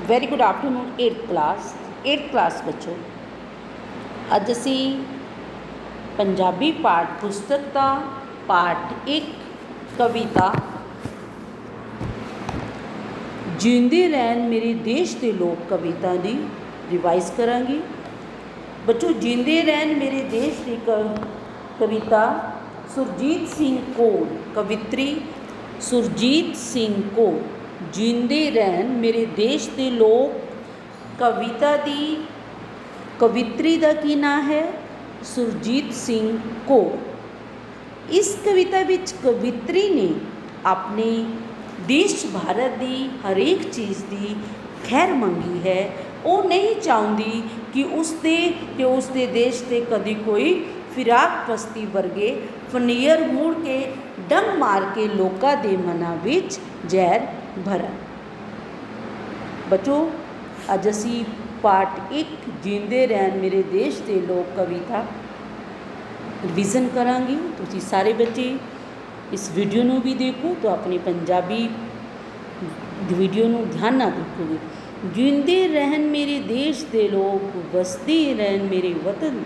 Very good afternoon 8th class बच्चों। अज असी पंजाबी पाठ पुस्तक का पाठ 1 कविता जींदे रहन मेरे देश के लोग कविता की रिवाइज करांगी। बच्चों, जींदे रहन मेरे देश की कविता सुरजीत सिंह कौर, कवित्री सुरजीत सिंह कौर। जींदे रहन मेरे देश के लोग कविता की कवित्री का की नाम है सुरजीत सिंह कौर। इस कविता विच कवित्री ने अपने देश भारत की हरेक चीज़ की खैर मंगी है। वो नहीं चाहती कि उसके देश से कभी कोई फिराक पस्ती वर्गे फनीयर मूड़ के डंग मार के लोगों के मनां विच जहर भरन। बच्चों, अज असी पाठ 1 जींदे रहन मेरे देश के लोग कविता रिविजन करांगे। तुसीं सारे बच्चे इस वीडियो नूं भी देखो तो अपनी पंजाबी वीडियो नूं ध्यान नाल देखोगे। जींदे रहन मेरे देश के लोग, वसदे रहन मेरे वतन,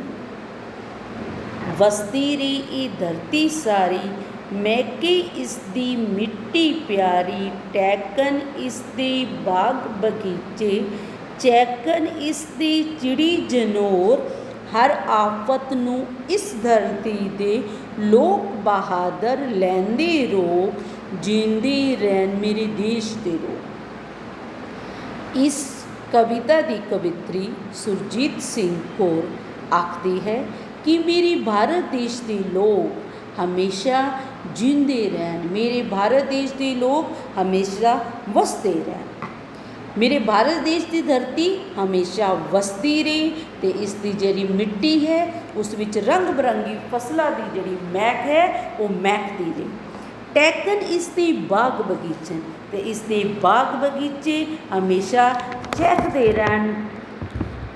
वसती रे ये धरती सारी, मैके इसदी मिट्टी प्यारी, टैकन इसदे बाग बगीचे, चैकन इसदी चिड़ी जनोर, हर आफत नूं इस धरती दे लोक बहादुर लैंदे रोक, जींदे रहन मेरे देश के लोग। इस कविता की कवित्री सुरजीत सिंह कौर आखती है कि मेरे भारत देश के लोग हमेशा जींदे रहन, मेरे भारत देश के लोग हमेशा वसते रहन, मेरे भारत देश की धरती हमेशा वसती रहे तो इसकी जी मिट्टी है उस विच रंग बिरंगी फसलों की जी महक है वो महकती रहे। टैकन इसके बाग बगीचे तो इसके बाग बगीचे हमेशा चहकते रहन,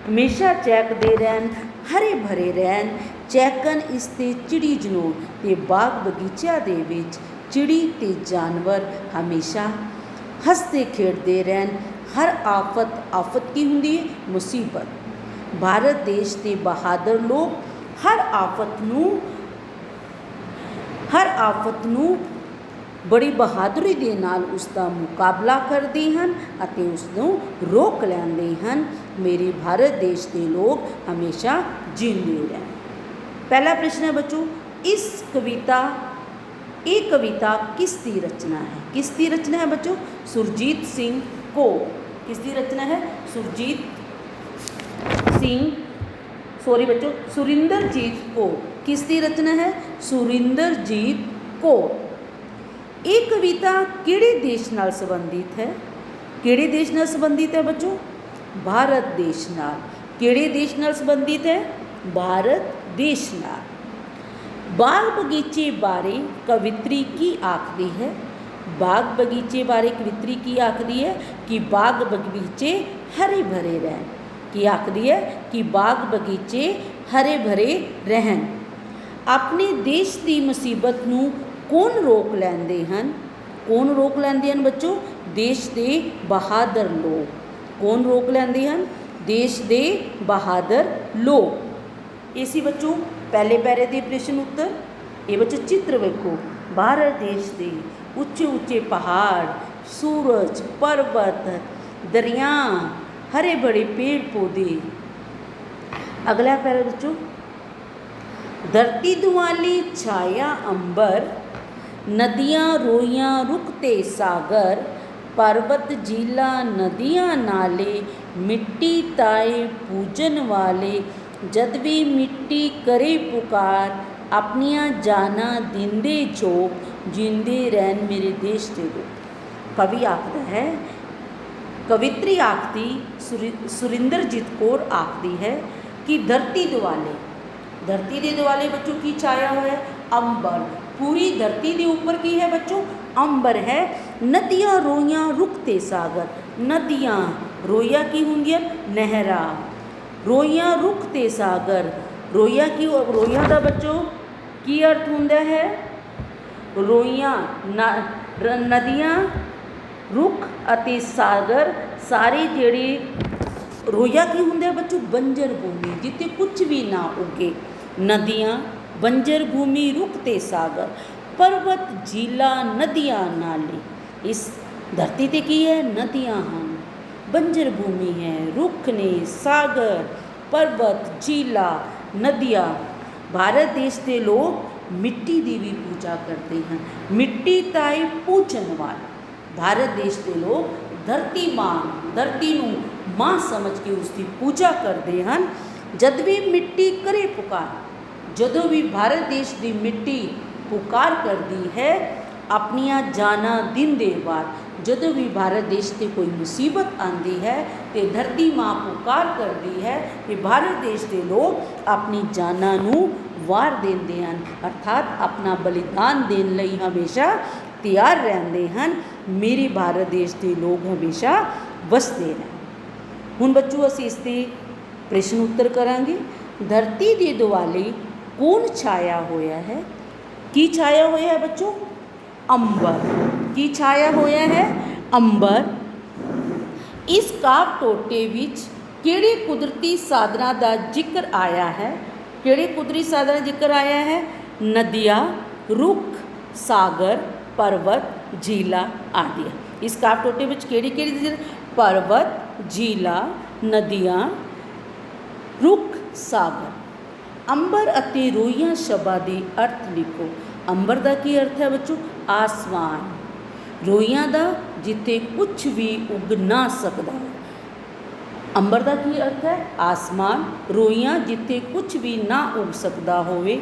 हमेशा चहकते रहन, हरे भरे रहन। चैकन इसते चिड़ी जनोर ते बाग बगीचा दे विच चिड़ी ते जानवर हमेशा हसते खेडते रहन। हर आफत की हुंदी है मुसीबत। भारत देश के बहादुर लोग हर आफत नूं बड़ी बहादुरी दे नाल उसका मुकाबला करते हैं अते उसनूं रोक लैंदे हैं। मेरे भारत देश के लोग हमेशा जींदे रहन। पहला प्रश्न है बच्चों, ये कविता किसकी रचना है? किसकी रचना है बच्चों? सुरजीत सिंह कौर। किसकी रचना है? सुरिंदरजीत कौर। किसकी रचना है? सुरिंदरजीत कौर। ये कविता किहड़े देश नाल संबंधित है? किहड़े देश नाल संबंधित है बच्चों? भारत देश नाल। किहड़े देश नाल संबंधित है? भारत देश नाल। बाग बगीचे बारे कवित्री की आखदी है? बाग बगीचे बारे कवित्री की आखदी है कि बाग बगीचे हरे भरे रहन। की आखदी है कि बाग बगीचे हरे भरे रहन। अपने देश की मुसीबत नूं कौन रोक लैंदे हन? कौन रोक लैंदे हन बच्चों? देश के बहादुर लोग। कौन रोक लैंदे हन? देश के बहादुर लोग। इसी बच्चों पहले पैरे के प्रश्न उत्तर। ये बच्चों चित्र वेखो। भारत देश के उच्चे उच्चे पहाड़, सूरज, पर्वत, दरिया, हरे भरे पेड़ पौधे। अगला पैरा बच्चों, धरती दुआली छाया अंबर, नदियाँ रोइयाँ रुकते सागर, पर्वत झीला नदियाँ नाले, मिट्टी ताए पूजन वाले, जद भी मिट्टी करे पुकार, अपनियां जाना दिंदे चोक, जींदे रहन मेरे देश के लोग। कवि आखदा है, कवित्री आखदी सुरिंदरजीत कौर आखदी है कि धरती के दुआले बच्चों की छाया हुआ है अंबर। पूरी धरती के ऊपर की है बच्चों? अंबर है। नदियाँ रोइयाँ रुकते सागर। नदियाँ रोइयाँ की होंगी नहरा, रोइयाँ रुकते सागर। रोइयाँ का बच्चों की अर्थ होंदा है? रोइयाँ नदियाँ रुख अते सागर सारे जेड़े रोया की होंगे बच्चों बंजर भूमि जिते कुछ भी ना उगे, नदियाँ बंजर भूमि रुख ते सागर, पर्वत झीला नदियाँ नाले। इस धरती ते की है नदियाँ हैं, बंजर भूमि है, रुख ने सागर पर्वत झीला नदियाँ। भारत देश के लोग मिट्टी की भी पूजा करते हैं, मिट्टी ताई पूजन वाला। भारत देश के लोग धरती नूं मां समझ के उसकी पूजा करते हैं। जद भी मिट्टी करे पुकार, जदों भी भारत देश की मिट्टी पुकार करती है अपनिया जाना दिन दे बाद, जदों भी भारत देश से कोई मुसीबत आती है तो धरती माँ पुकार करती है कि भारत देश के लोग अपनी जाना नूं वार देंदे हैं, अर्थात अपना बलिदान देने लई हमेशा तैयार रहते हैं। मेरे भारत देश के लोग हमेशा वसते हैं। हुण बच्चों असीं इसते प्रश्न उत्तर करांगे। धरती के दुआले कौन छाया होया है? की छाया होया है बच्चों? अंबर। की छाया होया है? अंबर। इस काव टोटे विच किहड़े कुदरती साधना का जिक्र आया है? किहड़े कुदरती साधना जिक्र आया है? नदियाँ रुख सागर पर्वत झीला आदि। इस काव टोटे विच किहड़ी पर्वत झीला नदियाँ रुख सागर। अंबर अते रोइयां शब्दां दे अर्थ लिखो। अंबर का की अर्थ है बच्चों? आसमान। रोइयां दा जिथे कुछ भी उग ना सकता। अंबर का की अर्थ है? आसमान। रोइयां जिथे कुछ भी ना उग सकता होवे।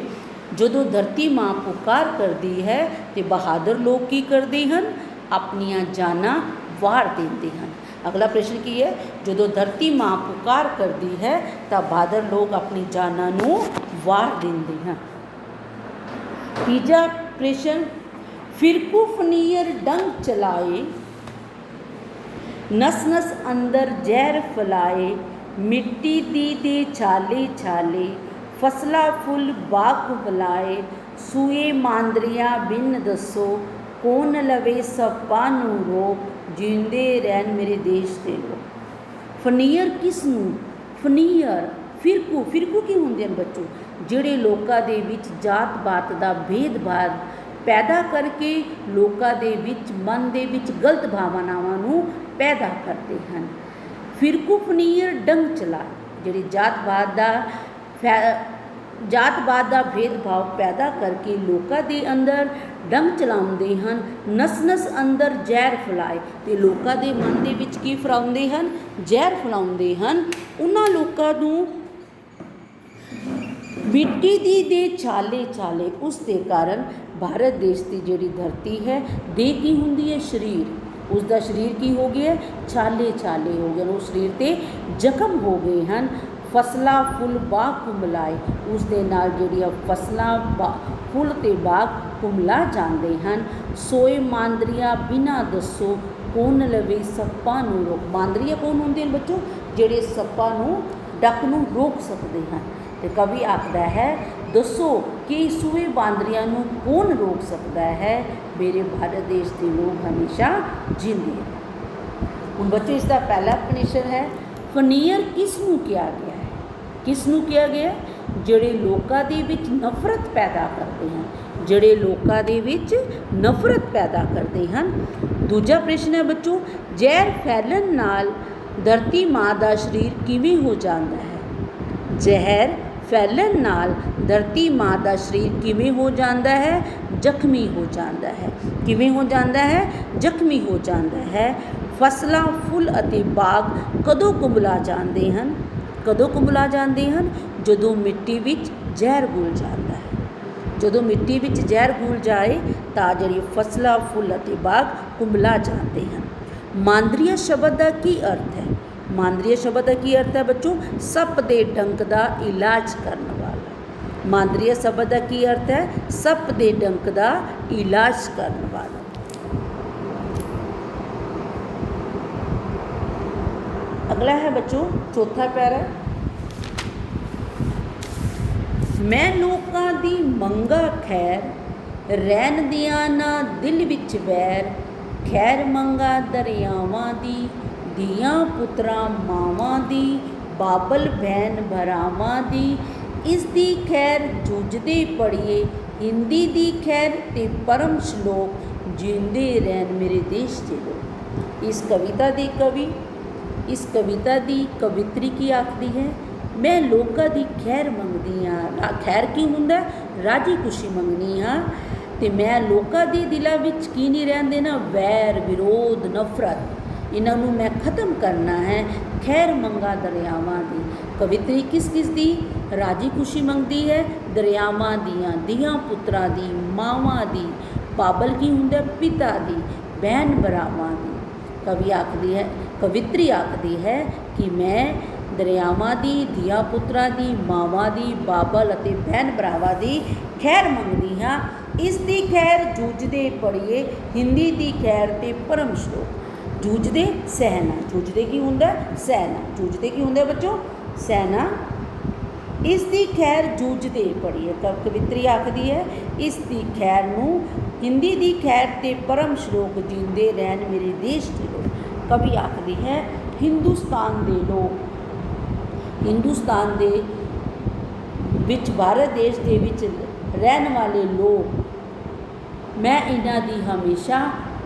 जदों धरती माँ पुकार करती है तो बहादुर लोग की करते हैं? अपनिया जाना वार देते हैं। अगला प्रश्न की है? जदों धरती माँ पुकार करती है तो बहादुर लोग अपनी जाना नूं वार देते हैं। तीजा प्रश्न, फिरकू फनीर डंग चलाए नस नस अंदर जहर फैलाए, मिट्टी दी दे छाले छाले, फसला फुल बाग बुलाए, सूए मांदरिया बिन दसो, कौन लवे सप्पा नूं रोक, जींदे रहन मेरे देश के लोग। फनीर किसनूं? फनीर फिरकू। फिरकू की होंदे हैं बच्चों? जिहड़े लोकां दे विच जात पात दा भेदभाव पैदा करके लोकां दे विच मन दे विच गलत भावनावां नूं पैदा करते हैं। फिरकू फनीर डंग चलाए, जिहड़ी जात पात का भेदभाव पैदा करके लोगों के अंदर डंग चलाते हैं। नस नस अंदर जहर फैलाए, तो लोगों के मन के विच की फैलाते हैं? जहर फैलाते हैं। उन्हां लोगों नूं मिट्टी दी दे छाले छाले। उसके कारण भारत देश की जिहड़ी धरती है दे की हुंदी है? शरीर। उसका शरीर की हो गया है? छाले छाले हो गए, उस शरीर ते जख्म हो गए हैं। फसलां फुल बाग कुमलाए, उस दे नाल जिहड़ियां फसलां फुल ते बाग कुमला जाते हैं। सोए मांदरिया बिना दसो, कौन लवे सप्पा नूं रोक। मांदरिया कौन होंदे हैं बच्चों? जिहड़े सप्पा नूं डक नूं रोक सकते हैं। तो कवि आखदा है दसो कि सूए बांदरियां नूं कौन रोक सकता है, मेरे भारत देश के लोग हमेशा जींदे हैं। हुण बच्चों इसका पहला प्रश्न है, फनीर किसनूं किया गया है? किसनूं किया गया? जिहड़े लोकां दे विच नफरत पैदा करते हैं, जिहड़े लोकां दे विच नफरत पैदा करते हैं। दूजा प्रश्न है बच्चों, जहर फैलन नाल धरती माँ का शरीर किवें हो जाता है? जहर फैलन नाल धरती माँ का शरीर किवें हो जाता है? जख्मी हो जाता है। किवें हो जाता है? जख्मी हो जाता है। फसलां फुल अते बाग कदों कुमला जाते हैं? कदों कुमला जाते हैं? जदों मिट्टी विच जहर घुल जाता है। जदों मिट्टी विच जहर घुल जाए तो जिहड़ी फसलां फुल अते बाग कुमला जाते हैं। मांदरिया शब्द का की अर्थ है? मांदरिया शब्द का की अर्थ है बच्चों? सप दे डंक का इलाज करने वाला। मांदरिया शब्द का की अर्थ है? सप दे डंक का इलाज करने वाला। अगला है बच्चों चौथा पैरा, मैं लोकां दी मंगा खैर, रैन दियां ना दिल विच बैर, खैर मंगा दरियावां दी, दियां पुत्रा मावां दी, बाबल भैन भरावां दी। इस दी खैर जूझदे पढ़िए, हिंदी दी खैर ते परम श्लोक, जींदे रहन मेरे देश दे लोग। इस कविता दी कवि, इस कविता दी कवित्री की आखदी है, मैं लोकां दी खैर मंगदी हाँ। खैर की हुंदा? राजी खुशी मंगनी हाँ। ਤੇ ਮੈਂ ਲੋਕਾਂ ਦੇ ਦਿਲਾਂ ਵਿੱਚ ਕੀ ਨਹੀਂ ਰਹਿਣ ਦੇਣਾ? ਵੈਰ, ਵਿਰੋਧ, ਨਫ਼ਰਤ, ਇਹਨਾਂ ਨੂੰ ਮੈਂ ਖਤਮ ਕਰਨਾ ਹੈ। ਖੈਰ ਮੰਗਾ ਦਰਿਆਵਾਂ ਦੀ, ਕਵਿਤਰੀ ਕਿਸ ਕਿਸ ਦੀ? ਰਾਜੀ ਖੁਸ਼ੀ ਮੰਗਦੀ ਹੈ ਦਰਿਆਵਾਂ ਦੀਆਂ, ਧੀਆਂ ਪੁੱਤਰਾਂ ਦੀ, ਮਾਵਾਂ ਦੀ, ਬਾਬਲ ਕੀ ਹੁੰਦਾ? ਪਿਤਾ ਦੀ, ਭੈਣ ਭਰਾਵਾਂ ਦੀ। ਕਵੀ ਆਖਦੀ ਹੈ, ਕਵਿਤਰੀ ਆਖਦੀ ਹੈ ਕਿ ਮੈਂ ਦਰਿਆਵਾਂ ਦੀ, ਧੀਆਂ ਪੁੱਤਰਾਂ ਦੀ, ਮਾਵਾਂ ਦੀ, ਬਾਬਲ ਅਤੇ ਭੈਣ ਭਰਾਵਾਂ ਦੀ ਖੈਰ ਮੰਗਦੀ ਹਾਂ। ਇਸ ਦੀ ਖੈਰ ਜੂਝਦੇ ਪੜ੍ਹੀਏ, ਹਿੰਦੀ ਦੀ ਖੈਰ ਤੇ ਪਰਮ ਸ਼ਲੋਕ। ਜੂਝਦੇ ਸਹਿਣਾ, ਜੂਝਦੇ ਕੀ ਹੁੰਦਾ? ਸਹਿਣਾ। ਜੂਝਦੇ ਕੀ ਹੁੰਦਾ ਬੱਚੋ? ਸਹਿਣਾ। ਇਸ ਦੀ ਖੈਰ ਜੂਝਦੇ ਪੜ੍ਹੀਏ, ਕਵਿਤਰੀ ਆਖਦੀ ਹੈ ਇਸ ਦੀ ਖੈਰ ਨੂੰ, ਹਿੰਦੀ ਦੀ ਖੈਰ ਤੇ ਪਰਮ ਸ਼ਲੋਕ, ਜੀਂਦੇ ਰਹਿਣ ਮੇਰੇ ਦੇਸ਼ ਦੇ ਲੋਕ। ਕਵੀ ਆਖਦੀ ਹੈ ਹਿੰਦੁਸਤਾਨ ਦੇ ਲੋਕ, ਹਿੰਦੁਸਤਾਨ ਦੇ ਵਿੱਚ, ਭਾਰਤ ਦੇਸ਼ ਦੇ ਵਿੱਚ ਰਹਿਣ ਵਾਲੇ ਲੋਕ, ਮੈਂ ਇਹਨਾਂ ਦੀ ਹਮੇਸ਼ਾ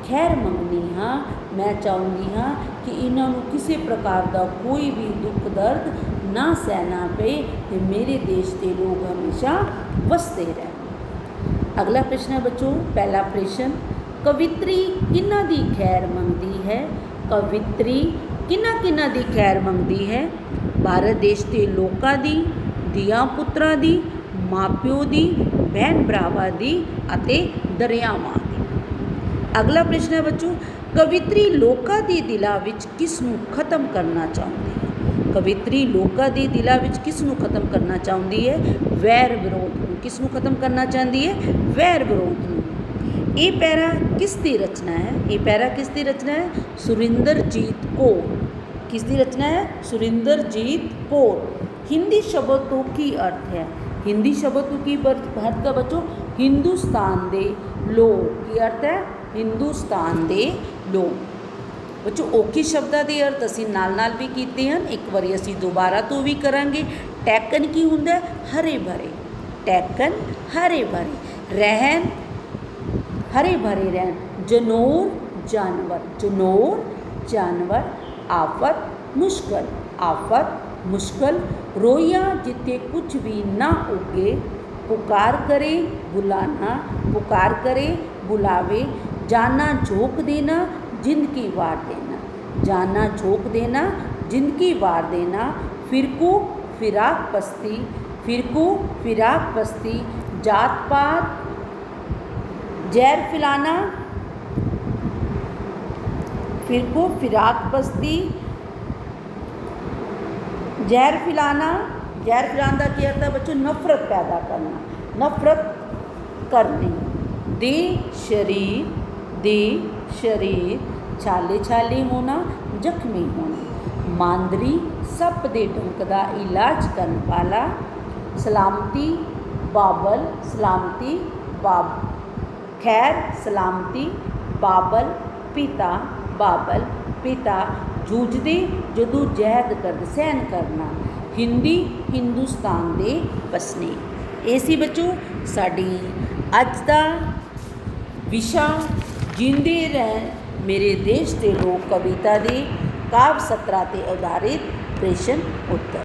ਖੈਰ ਮੰਗਣੀ ਹਾਂ। ਮੈਂ ਚਾਹੁੰਦੀ ਹਾਂ ਕਿ ਇਹਨਾਂ ਨੂੰ ਕਿਸੇ ਪ੍ਰਕਾਰ ਦਾ ਕੋਈ ਵੀ ਦੁੱਖ ਦਰਦ ਨਾ ਸਹਿਣਾ ਪਏ ਅਤੇ ਮੇਰੇ ਦੇਸ਼ ਦੇ ਲੋਕ ਹਮੇਸ਼ਾ ਵਸਦੇ ਰਹਿਣ। ਅਗਲਾ ਪ੍ਰਸ਼ਨ ਹੈ ਬੱਚੋ, ਪਹਿਲਾ ਪ੍ਰਸ਼ਨ, ਕਵਿਤਰੀ ਕਿਹਨਾਂ ਦੀ ਖੈਰ ਮੰਗਦੀ ਹੈ? ਕਵਿਤਰੀ ਕਿਹਨਾਂ ਦੀ ਖੈਰ ਮੰਗਦੀ ਹੈ? ਭਾਰਤ ਦੇਸ਼ ਦੇ ਲੋਕਾਂ ਦੀ, ਧੀਆਂ ਪੁੱਤਰਾਂ ਦੀ, ਮਾਪਿਓ ਦੀ, ਭੈਣ ਭਰਾਵਾਂ ਦੀ ਅਤੇ ਦਰਿਆਵਾਂ ਦੀ। ਅਗਲਾ ਪ੍ਰਸ਼ਨ ਹੈ ਬੱਚੋ, ਕਵਿਤਰੀ ਲੋਕਾਂ ਦੇ ਦਿਲਾਂ ਵਿੱਚ ਕਿਸ ਨੂੰ ਖਤਮ ਕਰਨਾ ਚਾਹੁੰਦੀ ਹੈ? ਕਵਿਤਰੀ ਲੋਕਾਂ ਦੇ ਦਿਲਾਂ ਵਿੱਚ ਕਿਸ ਨੂੰ ਖਤਮ ਕਰਨਾ ਚਾਹੁੰਦੀ ਹੈ? ਵੈਰ ਵਿਰੋਧ ਨੂੰ। ਕਿਸ ਨੂੰ ਖਤਮ ਕਰਨਾ ਚਾਹੁੰਦੀ ਹੈ? ਵੈਰ ਵਿਰੋਧ ਨੂੰ। ਇਹ ਪੈਰਾ ਕਿਸ ਦੀ ਰਚਨਾ ਹੈ? ਇਹ ਪੈਰਾ ਕਿਸ ਦੀ ਰਚਨਾ ਹੈ? ਸੁਰਿੰਦਰਜੀਤ ਕੌਰ। ਕਿਸ ਦੀ ਰਚਨਾ ਹੈ? ਸੁਰਿੰਦਰਜੀਤ ਕੌਰ। ਹਿੰਦੀ ਸ਼ਬਦ ਤੋਂ ਕੀ ਅਰਥ ਹੈ? ਹਿੰਦੀ ਸ਼ਬਦ ਤੋਂ ਕੀ ਅਰਥ ਹੈ ਬੱਚੋ? ਹਿੰਦੁਸਤਾਨ ਦੇ ਲੋਕ। ਕੀ ਅਰਥ ਹੈ? ਹਿੰਦੁਸਤਾਨ ਦੇ ਲੋਕ। ਬੱਚੋ ਔਖੇ ਸ਼ਬਦਾਂ ਦੇ ਅਰਥ ਅਸੀਂ ਨਾਲ ਨਾਲ ਵੀ ਕੀਤੇ ਹਨ, ਇੱਕ ਵਾਰੀ ਅਸੀਂ ਦੁਬਾਰਾ ਤੋਂ ਵੀ ਕਰਾਂਗੇ। ਟੈਕਨ ਕੀ ਹੁੰਦਾ? ਹਰੇ ਭਰੇ। ਟੈਕਨ ਹਰੇ ਭਰੇ। ਰਹਿਣ, ਹਰੇ ਭਰੇ ਰਹਿਣ। ਜਨੌਰ ਜਾਨਵਰ, ਜਨੌਰ ਜਾਨਵਰ। ਆਫਤ ਮੁਸ਼ਕਲ, ਆਫਤ ਮੁਸ਼ਕਲ। ਰੋਈਆਂ ਜਿੱਥੇ ਕੁਝ ਵੀ ਨਾ ਉੱਗੇ, ਪੁਕਾਰ ਕਰੇ ਬੁਲਾਣਾ, ਪੁਕਾਰ ਕਰੇ ਬੁਲਾਵੇ। ਜਾਨਾ ਝੋंक देना, जिंदगी वार देना, जाना झोंक देना, जिंदगी वार देना। फिरको फिराक पस्ती, फिरको फिराक पस्ती। जात पात जहर फैलाना, फिरको फिराक पस्ती, जहर फैलाना। जहर फैलाने का क्या अर्थ है बच्चों? नफरत पैदा करना, नफरत करनी। दे शरीर, दे शरीर। छाले छाले होना, जख्मी होना। मांदरी सप दे डंक दा इलाज करने वाला। सलामती बाबल, सलामती बाब, खैर सलामती बाबल पिता, बाबल पिता। जूझदे जदों जहद कर, सहन करना। हिंदी हिंदुस्तान दे वसने। ਇਹ ਸੀ ਬੱਚੋ ਸਾਡੀ ਅੱਜ ਦਾ ਵਿਸ਼ਾ, ਜਿੰਦੇ ਰਹਿਣ ਮੇਰੇ ਦੇਸ਼ ਦੇ ਲੋਕ ਕਵਿਤਾ ਦੇ ਕਾਵਿ ਸਤਰਾਂ 'ਤੇ ਆਧਾਰਿਤ ਪ੍ਰਸ਼ਨ ਉੱਤਰ।